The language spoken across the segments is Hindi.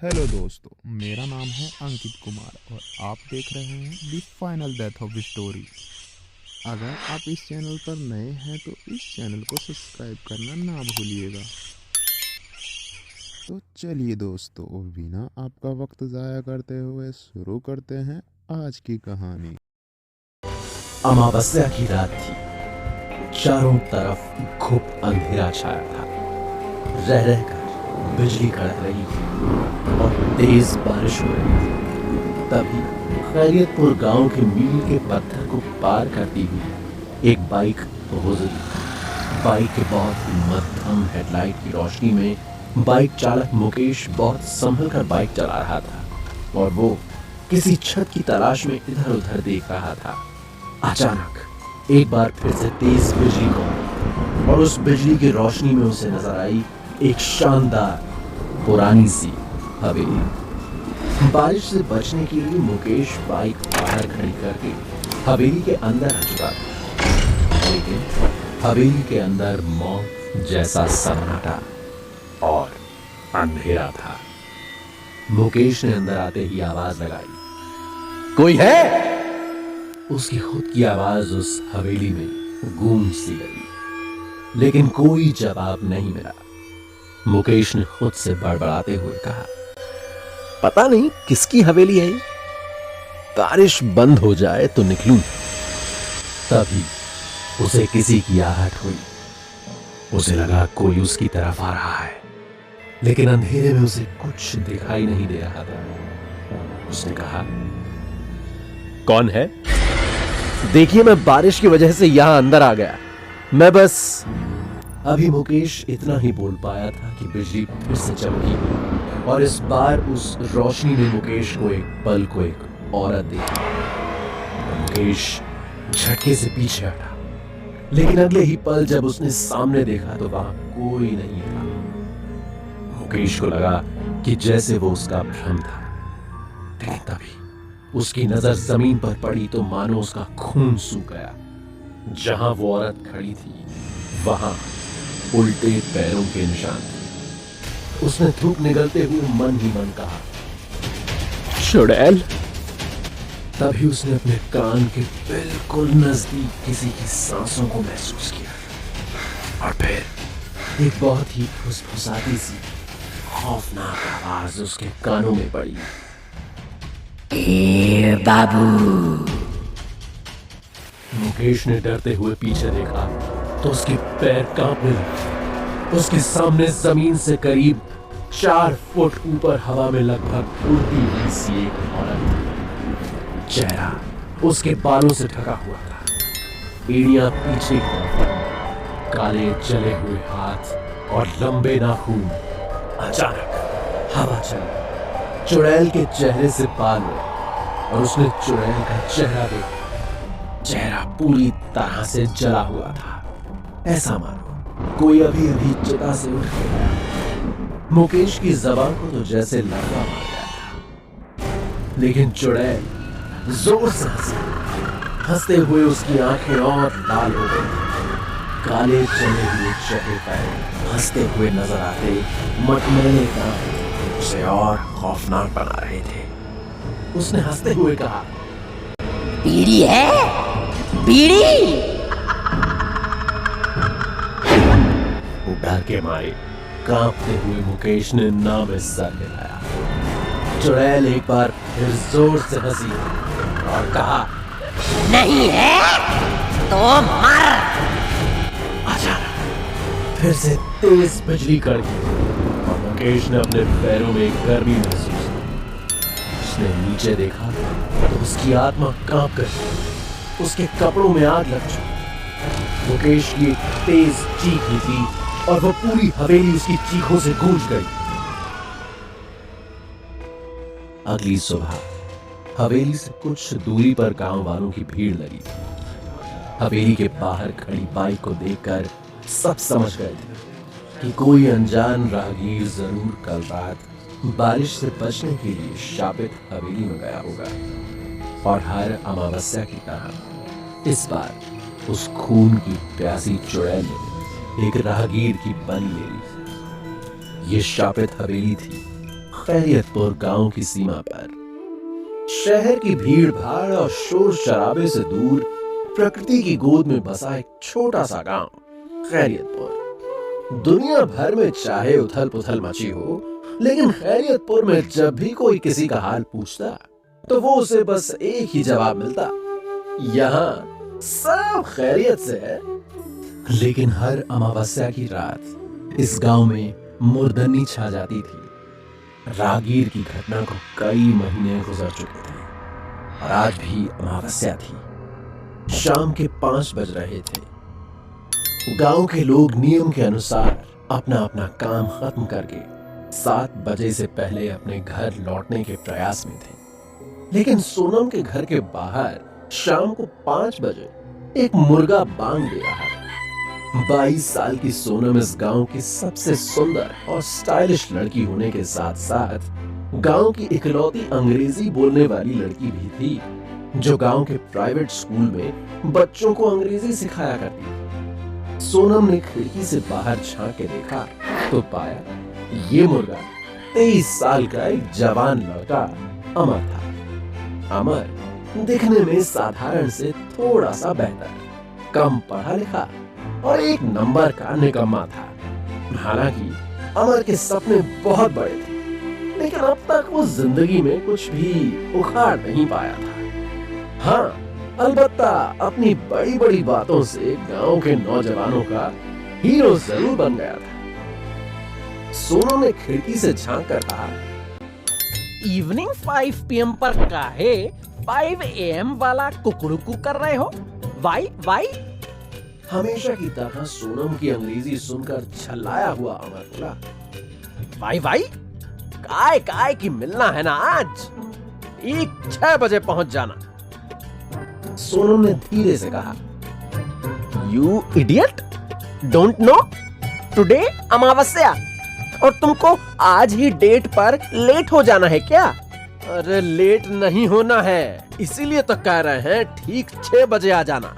हेलो दोस्तों, मेरा नाम है अंकित कुमार और आप देख रहे हैं the final death of the story. अगर आप इस चैनल पर नए हैं तो इस चैनल को सब्सक्राइब करना ना भूलिएगा। तो चलिए दोस्तों, बिना आपका वक्त ज़ाया करते हुए शुरू करते हैं आज की कहानी। अमावस्या की रात थी। चारों तरफ घुप अंधेरा छाया था। रह रहकर बिजली कड़क रही थी और तेज बारिश हो रही थी। तभी खैरियतपुर गांव के मील के पत्थर को पार करती हुई एक बाइक गुजरी। बाइक के बहुत मध्यम हेडलाइट की रोशनी में बाइक चालक मुकेश बहुत संभल कर बाइक चला रहा था और वो किसी छत की तलाश में इधर उधर देख रहा था। अचानक एक बार फिर से तेज बिजली को और उस बिजली की रोशनी में उसे नजर आई एक शानदार पुरानी सी हवेली। बारिश से बचने के लिए मुकेश बाइक बाहर खड़ी करके हवेली के अंदर आ चुका था, लेकिन हवेली के अंदर मौत जैसा सन्नाटा और अंधेरा था। मुकेश ने अंदर आते ही आवाज लगाई, कोई है? उसकी खुद की आवाज उस हवेली में गूंज सी गई, लेकिन कोई जवाब नहीं मिला। मुकेश ने खुद से बड़बड़ाते हुए कहा, पता नहीं किसकी हवेली है, बारिश बंद हो जाए तो निकलूं। तभी उसे किसी की आहट हुई। उसे लगा कोई उसकी तरफ आ रहा है, लेकिन अंधेरे में उसे कुछ दिखाई नहीं दे रहा था। उसने कहा, कौन है? देखिए, मैं बारिश की वजह से यहां अंदर आ गया। मैं बस अभी मुकेश इतना ही बोल पाया था कि बिजली फिर से चमकी और इस बार उस रोशनी ने मुकेश को एक औरत देखी। मुकेश झटके से पीछे हटा, लेकिन अगले ही पल जब उसने सामने देखा तो वहां कोई नहीं था। मुकेश को लगा कि जैसे वो उसका भ्रम था, लेकिन तभी उसकी नजर जमीन पर पड़ी तो मानो उसका खून सूख गया। जहां वो औरत खड़ी थी वहां उल्टे पैरों के निशान थे। उसने धूप निगलते हुए मन ही मन कहा, चुड़ैल। तभी उसने अपने कान के बिल्कुल नजदीक किसी की सांसों को महसूस किया और फिर एक बहुत ही फुसफुसाती सी खौफनाक आवाज उसके कानों में पड़ी, ए बाबू। मुकेश ने डरते हुए पीछे देखा तो उसके पैर कांपने लगे। उसके सामने जमीन से करीब 4 फुट ऊपर हवा में लगभग उड़ती हुई सी एक औरत थी। चेहरा उसके बालों से ढका हुआ था, एड़ियां पीछे की तरफ, काले जले हुए हाथ और लंबे नाखून। अचानक हवा चली, चुड़ैल के चेहरे से बाल उड़े और उसने चुड़ैल का चेहरा देखा। चेहरा पूरी तरह से जला हुआ था, ऐसा मानो कोई अभी अभी चिता से उठ गया। मुकेश की जबान को तो जैसे लड़का मार गया था, लेकिन चुड़ैल जोर से हंसते हुए उसकी आंखें और लाल हो गई। काले चले हुए चेहरे पर हंसते हुए नजर आते मटमैले दांत उसे और खौफनाक बना रहे थे। उसने हंसते हुए कहा, बीड़ी है? बीड़ी? डर के मारे कांपते हुए मुकेश ने ना में सर हिलाया। चुड़ैल एक बार फिर जोर से हंसी और कहा, नहीं है तो मर। अचानक फिर से तेज बिजली कड़की और मुकेश ने अपने पैरों में गर्मी महसूस की। उसने नीचे देखा तो उसकी आत्मा कांप गई, उसके कपड़ों में आग लग चुकी। मुकेश की एक तेज चीख थी और वो पूरी हवेली उसकी चीखों से गूंज गई। अगली सुबह हवेली से कुछ दूरी पर गांव वालों की भीड़ लगी थी। हवेली के बाहर खड़ी बाइक को देखकर सब समझ गए थे कि कोई अनजान राहगीर जरूर कल रात बारिश से बचने के लिए शापित हवेली में गया होगा और हर अमावस्या की तरह इस बार उस खून की प्यासी चुड़ैल ने एक राहगीर की बलि ले ली। ये शापित हवेली थी खैरियतपुर गांव की सीमा पर, शहर की भीड़ भाड़ और शोर शराबे से दूर प्रकृति की गोद में बसा एक छोटा सा गांव खैरियतपुर। दुनिया भर में चाहे उथल पुथल मची हो, लेकिन खैरियतपुर में जब भी कोई किसी का हाल पूछता तो वो उसे बस एक ही जवाब मिलता, यहाँ सब खैरियत से है। लेकिन हर अमावस्या की रात इस गांव में मुर्दनी छा जाती थी। रागीर की घटना को कई महीने गुजर चुके थे और आज भी अमावस्या थी। शाम के 5 बज रहे थे। गांव के लोग नियम के अनुसार अपना अपना काम खत्म करके 7 बजे से पहले अपने घर लौटने के प्रयास में थे। लेकिन सोनम के घर के बाहर शाम को 5 बजे एक मुर्गा बांग दे रहा था। 22 साल की सोनम इस गांव की सबसे सुंदर और स्टाइलिश लड़की होने के साथ साथ गांव की इकलौती अंग्रेजी बोलने वाली लड़की भी थी, जो गांव के प्राइवेट स्कूल में बच्चों को अंग्रेजी सिखाया करती थी। सोनम ने खिड़की से बाहर झांक के देखा तो पाया ये मुर्गा 23 साल का एक जवान लड़का अमर था। अमर दिखने में साधारण से थोड़ा सा बेहतर, कम पढ़ा लिखा और 1 नंबर का निकम्मा था। हालांकि अमर के सपने बहुत बड़े थे, लेकिन अब तक वो जिंदगी में कुछ भी उखाड़ नहीं पाया था। हाँ, अलबत्ता अपनी बड़ी बड़ी बातों से गांव के नौजवानों का हीरो जरूर बन गया था। सोनू ने खिड़की से झांक कर कहा, इवनिंग 5 PM पर काहे 5 AM वाला कुकड़ुकू कर रहे हो? Why why? हमेशा की तरह सोनम की अंग्रेजी सुनकर छल्लाया हुआ अमर बोला, वाई वाई? काय काय की मिलना है ना आज? ठीक 6 बजे पहुंच जाना। सोनम ने धीरे से कहा, you idiot, don't know today अमावस्या और तुमको आज ही डेट पर लेट हो जाना है क्या? अरे लेट नहीं होना है, इसीलिए तो कह रहे हैं ठीक 6 बजे आ जाना।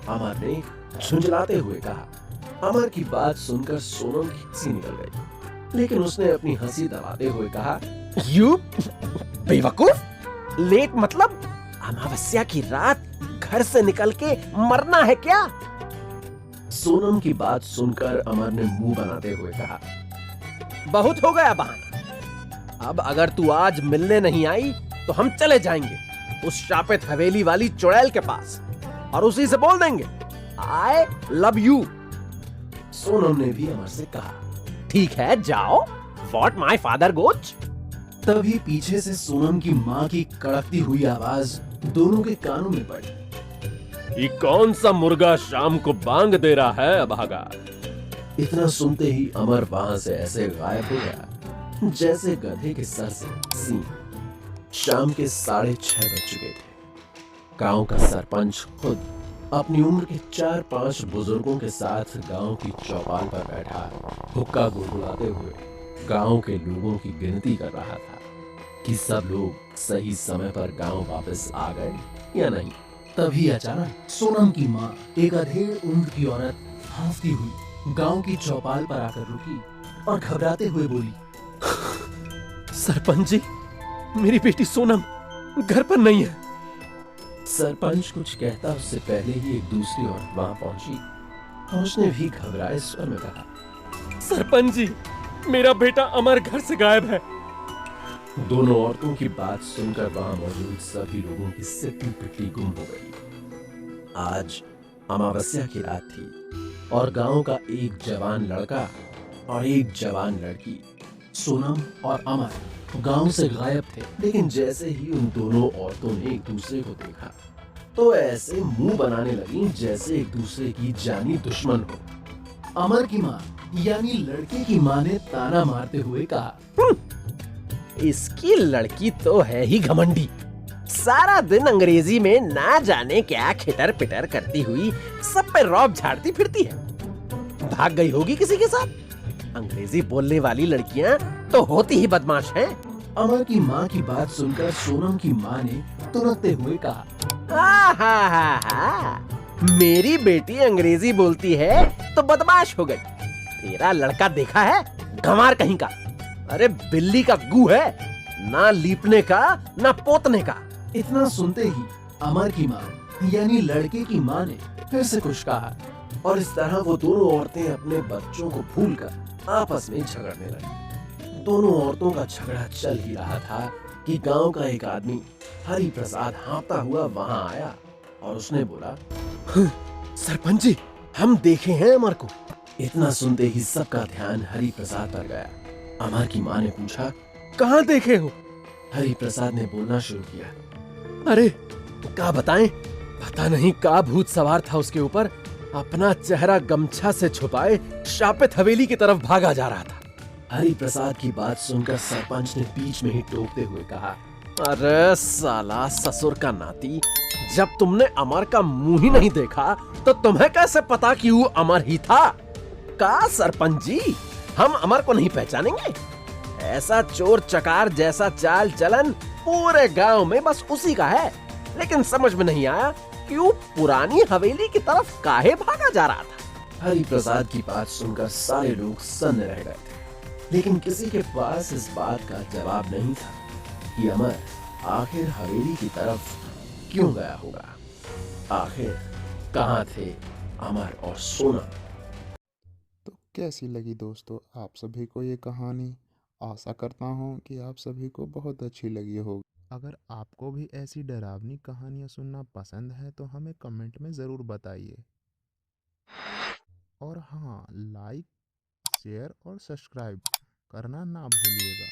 अमर ने झुंझलाते हुए कहा। अमर की बात सुनकर सोनम की हंसी निकल गई, लेकिन उसने अपनी हंसी दबाते हुए कहा, यू बेवकूफ, लेट मतलब अमावस्या की रात घर से निकल के मरना है क्या? सोनम की बात सुनकर अमर ने मुंह बनाते हुए कहा, बहुत हो गया बहाना। अब अगर तू आज मिलने नहीं आई तो हम चले जाएंगे उस शापित हवेली वाली चुड़ैल के पास और उसी से बोल देंगे आई लव यू। सोनम ने भी अमर से कहा, ठीक है जाओ, व्हाट माय फादर गोच। तभी पीछे से सोनम की माँ की कड़कती हुई आवाज दोनों के कानों में पड़ी, ये कौन सा मुर्गा शाम को बांग दे रहा है अभागा? इतना सुनते ही अमर वहां से ऐसे गायब हो गया जैसे गधे के सर से सींग। शाम के 6:30 बज चुके थे। गांव का सरपंच खुद अपनी उम्र के 4-5 बुजुर्गों के साथ गांव की चौपाल पर बैठा हुक्का गुड़गुड़ाते हुए गांव के लोगों की गिनती कर रहा था कि सब लोग सही समय पर गांव वापस आ गए या नहीं। तभी अचानक सोनम की माँ, एक अधेड़ उम्र की औरत, हांफती हुई गांव की चौपाल पर आकर रुकी और घबराते हुए बोली, सरपंच जी, मेरी बेटी सोनम घर पर नहीं है। सरपंच कुछ कहता उससे पहले ही एक दूसरी औरत वहां पहुंची और उसने भी घबराए स्वर में कहा, सरपंच जी, मेरा बेटा अमर घर से गायब है। दोनों औरतों की बात सुनकर वहां मौजूद सभी लोगों की सिट्टी पिट्टी गुम हो गई। आज अमावस्या की रात थी और गांव का एक जवान लड़का और एक जवान लड़की, सोनम और अमर, गांव से गायब थे। लेकिन जैसे ही उन दोनों औरतों ने एक दूसरे को देखा तो ऐसे मुंह बनाने लगी जैसे एक दूसरे की जानी दुश्मन हो। अमर की माँ यानी लड़के की माँ ने ताना मारते हुए कहा, इसकी लड़की तो है ही घमंडी, सारा दिन अंग्रेजी में ना जाने क्या खिटर पिटर करती हुई सब पे रौब झाड़ती फिरती है। भाग गई होगी किसी के साथ। अंग्रेजी बोलने वाली लड़कियां तो होती ही बदमाश हैं। अमर की माँ की बात सुनकर सोनम की माँ ने तुरंते हुए कहा, मेरी बेटी अंग्रेजी बोलती है तो बदमाश हो गई। तेरा लड़का देखा है, गंवार कहीं का। अरे बिल्ली का गू है, ना लीपने का ना पोतने का। इतना सुनते ही अमर की माँ यानी लड़के की माँ ने फिर से कुछ कहा और इस तरह वो दोनों औरतें अपने बच्चों को भूलकर आपस में झगड़ने लगी। दोनों औरतों का झगड़ा चल ही रहा था कि गांव का एक आदमी हरि प्रसाद हाँफता हुआ वहां आया और उसने बोला, सरपंच जी, हम देखे हैं अमर को। इतना सुनते ही सबका ध्यान हरि प्रसाद पर गया। अमर की माँ ने पूछा, कहाँ देखे हो? हरि प्रसाद ने बोलना शुरू किया, अरे क्या बताएं, पता नहीं का भूत सवार था उसके ऊपर। अपना चेहरा गमछा से छुपाए शापित हवेली की तरफ भागा जा रहा था। हरि प्रसाद की बात सुनकर सरपंच ने बीच में ही टोकते हुए कहा, अरे साला ससुर का नाती, जब तुमने अमर का मुंह ही नहीं देखा तो तुम्हें कैसे पता कि वो अमर ही था? का सरपंच जी, हम अमर को नहीं पहचानेंगे? ऐसा चोर चकार जैसा चाल चलन पूरे गांव में बस उसी का है। लेकिन समझ में नहीं आया कि वो पुरानी हवेली की तरफ काहे भागा जा रहा था। हरि प्रसाद की बात सुनकर सारे लोग सन्न रह गए थे, लेकिन किसी के पास इस बात का जवाब नहीं था कि अमर आखिर हवेली की तरफ क्यों गया होगा। आखिर कहाँ थे अमर और सोना? तो कैसी लगी दोस्तों आप सभी को ये कहानी? आशा करता हूँ कि आप सभी को बहुत अच्छी लगी होगी। अगर आपको भी ऐसी डरावनी कहानियाँ सुनना पसंद है तो हमें कमेंट में ज़रूर बताइए। और हाँ, लाइक, शेयर और सब्सक्राइब करना ना भूलिएगा।